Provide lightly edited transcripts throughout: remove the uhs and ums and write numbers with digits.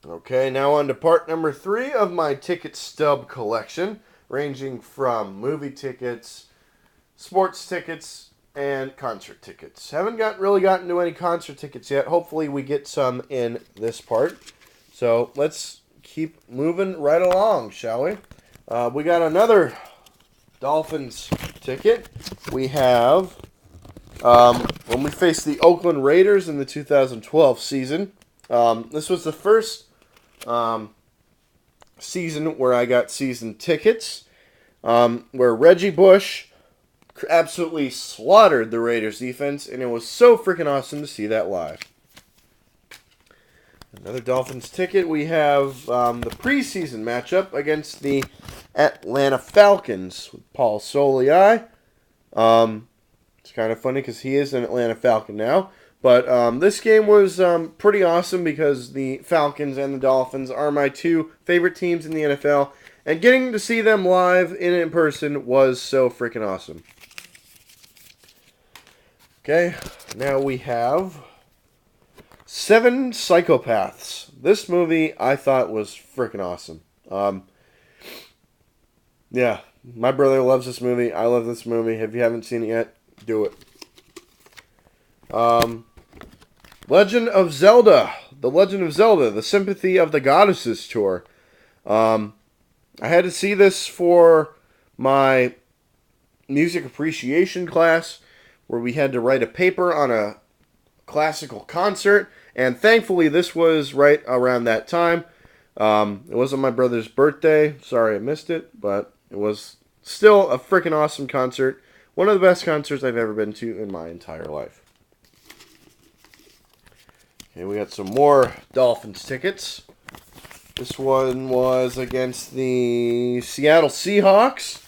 Okay, now on to part number 3 of my ticket stub collection, ranging from movie tickets, sports tickets, and concert tickets. Haven't really gotten to any concert tickets yet. Hopefully we get some in this part. So let's keep moving right along, shall we? We got another Dolphins ticket. We have when we faced the Oakland Raiders in the 2012 season. This was the first season where I got season tickets, where Reggie Bush absolutely slaughtered the Raiders defense, and it was so freaking awesome to see that live. Another Dolphins ticket. We have the preseason matchup against the Atlanta Falcons with Paul Soliai. It's kind of funny because he is an Atlanta Falcon now. But this game was pretty awesome because the Falcons and the Dolphins are my two favorite teams in the NFL. And getting to see them live in person was so freaking awesome. Okay, now we have Seven Psychopaths. This movie I thought was freaking awesome. Yeah, my brother loves this movie. I love this movie. If you haven't seen it yet, do it. Legend of Zelda. The Legend of Zelda, The Sympathy of the Goddesses tour. I had to see this for my music appreciation class, where we had to write a paper on a classical concert, and thankfully this was right around that time. It wasn't my brother's birthday. Sorry I missed it, but it was still a freaking awesome concert. One of the best concerts I've ever been to in my entire life. Okay, we got some more Dolphins tickets. This one was against the Seattle Seahawks.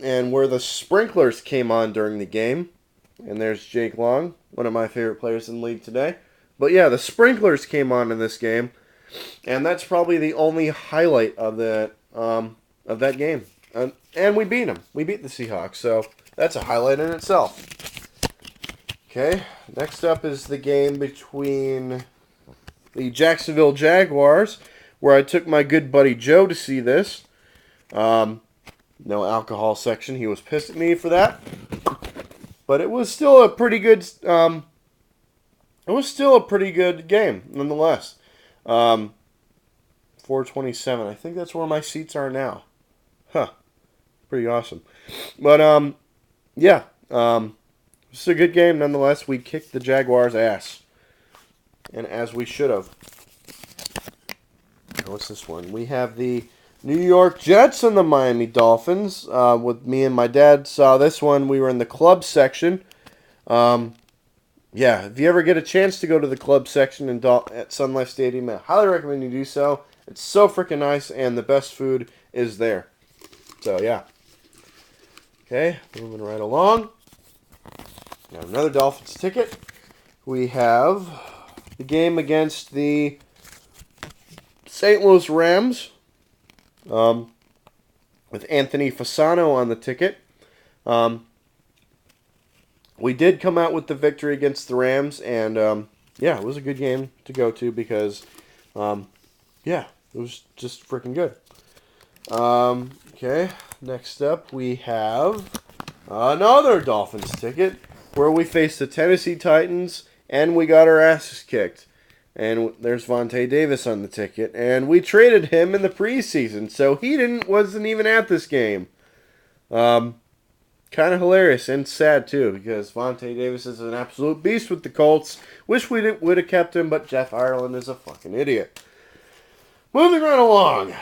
And where the sprinklers came on during the game. And there's Jake Long, one of my favorite players in the league today. But yeah, the sprinklers came on in this game. And that's probably the only highlight of that game. And we beat them. We beat the Seahawks. So that's a highlight in itself. Okay, next up is the game between the Jacksonville Jaguars, where I took my good buddy Joe to see this. No alcohol section. He was pissed at me for that. But it was still a pretty good game, nonetheless. 427. I think that's where my seats are now. Huh. Pretty awesome. But yeah. It's a good game, nonetheless. We kicked the Jaguars' ass. And as we should have. What's this one? We have the New York Jets and the Miami Dolphins. With me and my dad saw this one. We were in the club section. Yeah, if you ever get a chance to go to the club section at Sun Life Stadium, I highly recommend you do so. It's so freaking nice, and the best food is there. So, yeah. Okay, moving right along. Now, another Dolphins ticket. We have the game against the St. Louis Rams, with Anthony Fasano on the ticket. We did come out with the victory against the Rams, and yeah, it was a good game to go to because, yeah, it was just freaking good. Okay, next up we have another Dolphins ticket where we faced the Tennessee Titans and we got our asses kicked. And there's Vontae Davis on the ticket, and we traded him in the preseason, so he wasn't even at this game. Kind of hilarious and sad too, because Vontae Davis is an absolute beast with the Colts. Wish we would have kept him, but Jeff Ireland is a fucking idiot. Moving right along,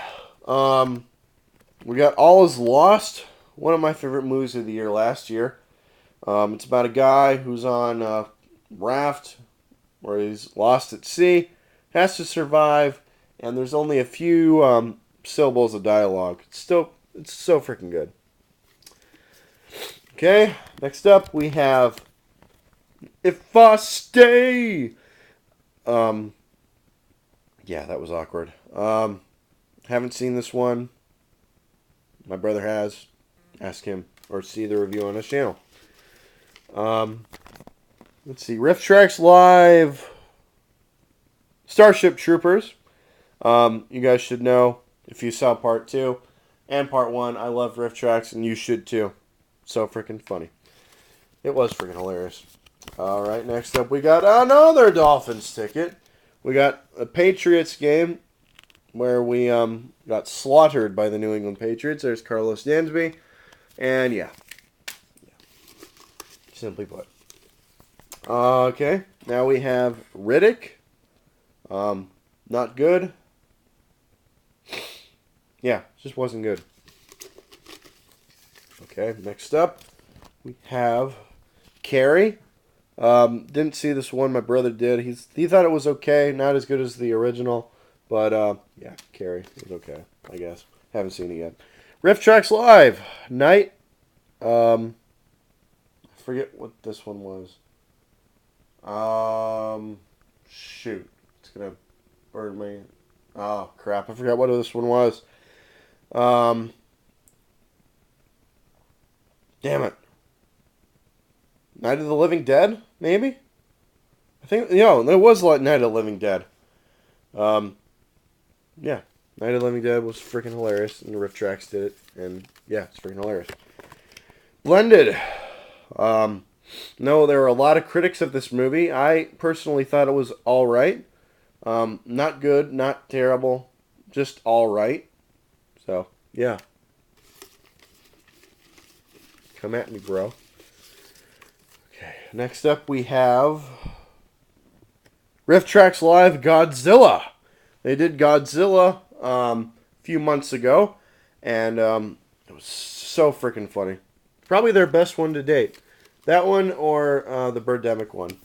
we got All Is Lost, one of my favorite movies of the year last year. It's about a guy who's on a raft where he's lost at sea, has to survive, and there's only a few syllables of dialogue. It's so freaking good. Okay, next up we have If I Stay. Yeah, that was awkward. Haven't seen this one. My brother has. Ask him or see the review on his channel. Let's see. Riff Tracks Live. Starship Troopers. You guys should know, if you saw part 2 and part 1, I love riff tracks, and you should too. So freaking funny. It was freaking hilarious. Alright, next up we got another Dolphins ticket. We got a Patriots game where we got slaughtered by the New England Patriots. There's Carlos Dansby. And yeah. Simply put. Okay, now we have Riddick. Not good. Yeah, just wasn't good. Okay, next up we have Carrie. Didn't see this one. My brother did. He thought it was okay. Not as good as the original. But, yeah, Carrie was okay, I guess. Haven't seen it yet. Riff Tracks Live. Night. I forget what this one was. Shoot. It's going to burn me. Oh, crap. I forgot what this one was. Damn it. Night of the Living Dead, maybe? I think, there was Night of the Living Dead. Yeah. Night of the Living Dead was freaking hilarious, and the Riff Tracks did it, and yeah, it's freaking hilarious. Blended. No, there were a lot of critics of this movie. I personally thought it was alright. Not good, not terrible, just alright. So, yeah. Come at me, bro. Okay, next up we have Riff Tracks Live Godzilla. They did Godzilla a few months ago, and it was so freaking funny. Probably their best one to date. That one or the Birdemic one.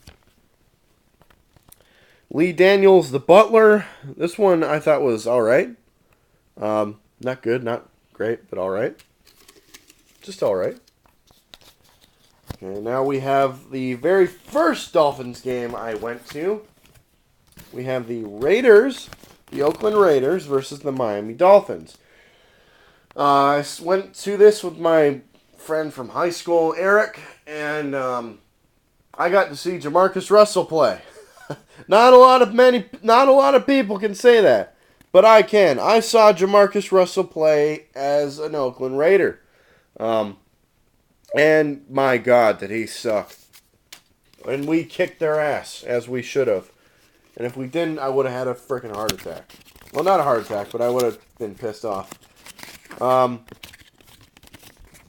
Lee Daniels, The Butler. This one I thought was alright. Not good, not great, but alright. Just alright. Okay, now we have the very first Dolphins game I went to. We have the Raiders, the Oakland Raiders versus the Miami Dolphins. I went to this with my friend from high school, Eric, and I got to see Jamarcus Russell play. Not a lot of people can say that, but I can. I saw Jamarcus Russell play as an Oakland Raider. And my God, did he suck. And we kicked their ass, as we should have. And if we didn't, I would have had a freaking heart attack. Well, not a heart attack, but I would have been pissed off.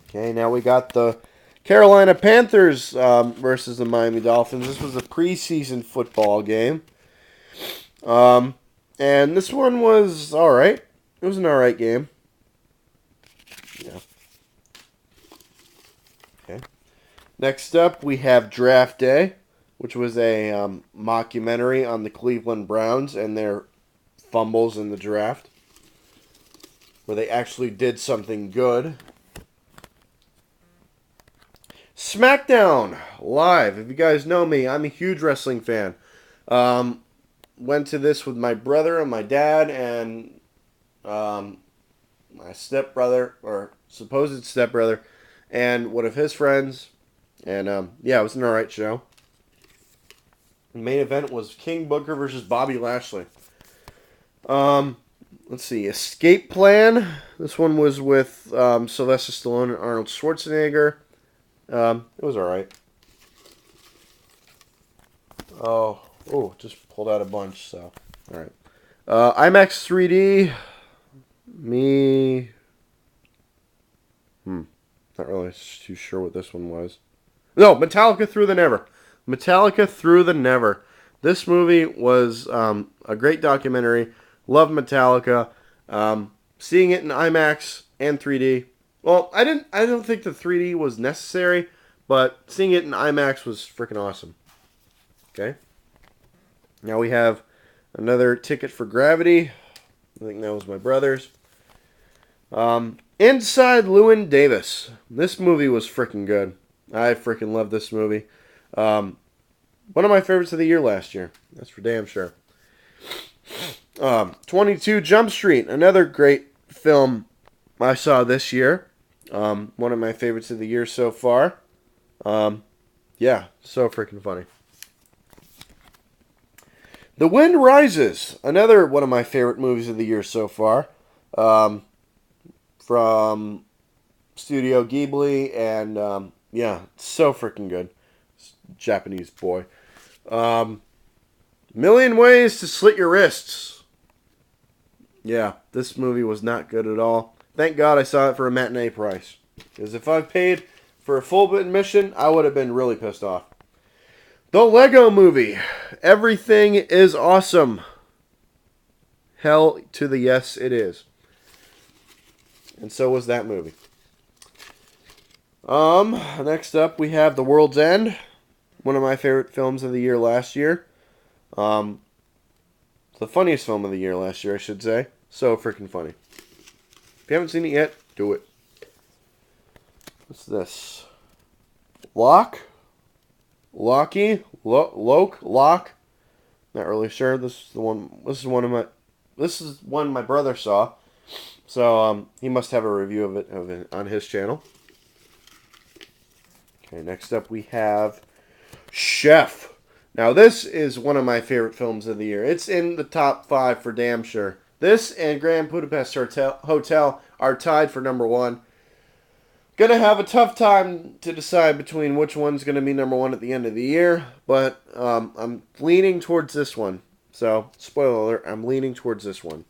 Okay, now we got the Carolina Panthers versus the Miami Dolphins. This was a preseason football game. And this one was alright. It was an alright game. Yeah. Okay. Next up, we have Draft Day, which was a mockumentary on the Cleveland Browns and their fumbles in the draft, where they actually did something good. SmackDown Live. If you guys know me, I'm a huge wrestling fan. Went to this with my brother and my dad and my stepbrother, or supposed stepbrother, and one of his friends. And yeah, it was an alright show. The main event was King Booker versus Bobby Lashley. Let's see. Escape Plan. This one was with Sylvester Stallone and Arnold Schwarzenegger. It was alright. Oh, just pulled out a bunch, so. Alright. IMAX 3D. Not really too sure what this one was. No, Metallica Through the Never. Metallica Through the Never. This movie was a great documentary. Love Metallica. Seeing it in IMAX and 3D. Well, I don't think the 3D was necessary, but seeing it in IMAX was freaking awesome. Okay. Now we have another ticket for Gravity. I think that was my brother's. Inside Llewyn Davis. This movie was freaking good. I freaking love this movie. One of my favorites of the year last year. That's for damn sure. 22 Jump Street. Another great film I saw this year. One of my favorites of the year so far. Yeah, so freaking funny. The Wind Rises, another one of my favorite movies of the year so far, from Studio Ghibli, and yeah, so freaking good. Japanese boy. Million Ways to Slit Your Wrists. Yeah, this movie was not good at all. Thank God I saw it for a matinee price. Because if I paid for a full admission, I would have been really pissed off. The Lego Movie. Everything is awesome. Hell to the yes, it is. And so was that movie. Next up we have The World's End. One of my favorite films of the year last year. The funniest film of the year last year, I should say. So freaking funny. If you haven't seen it yet, do it. What's this? Locke? Lockie? Locke? Not really sure. This is one my brother saw. So he must have a review of it on his channel. Okay, next up we have Chef. Now this is one of my favorite films of the year. It's in the top 5 for damn sure. This and Grand Budapest Hotel are tied for number 1. Gonna have a tough time to decide between which one's gonna be number 1 at the end of the year, but I'm leaning towards this one. So, spoiler alert, I'm leaning towards this one.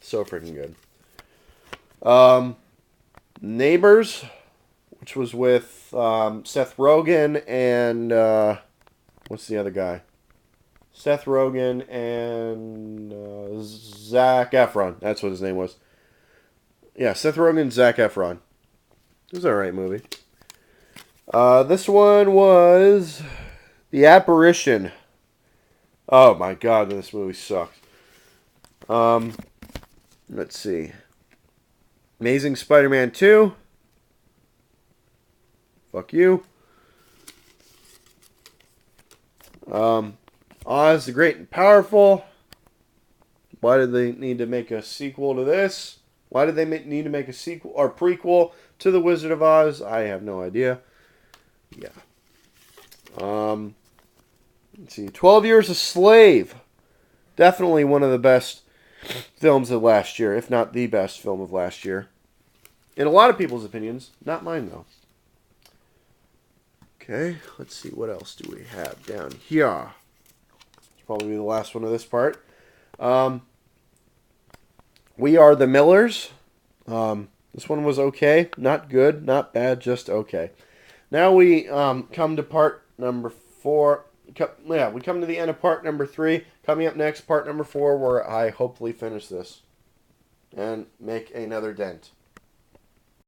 So freaking good. Neighbors, which was with Seth Rogen and what's the other guy? Seth Rogen and Zac Efron. That's what his name was. Yeah, Seth Rogen and Zac Efron. It was an alright movie. This one was The Apparition. Oh my god, this movie sucked. Let's see. Amazing Spider-Man 2. Fuck you. Oz the Great and Powerful. Why did they need to make a sequel to this? Why did they need to make a sequel or prequel to The Wizard of Oz? I have no idea. Yeah. Let's see. 12 Years a Slave. Definitely one of the best films of last year, if not the best film of last year. In a lot of people's opinions. Not mine, though. Okay, let's see. What else do we have down here? It's probably the last one of this part. We Are the Millers. This one was okay. Not good, not bad, just okay. Now we come to part number 4. We come to the end of part number 3. Coming up next, part number 4, where I hopefully finish this and make another dent.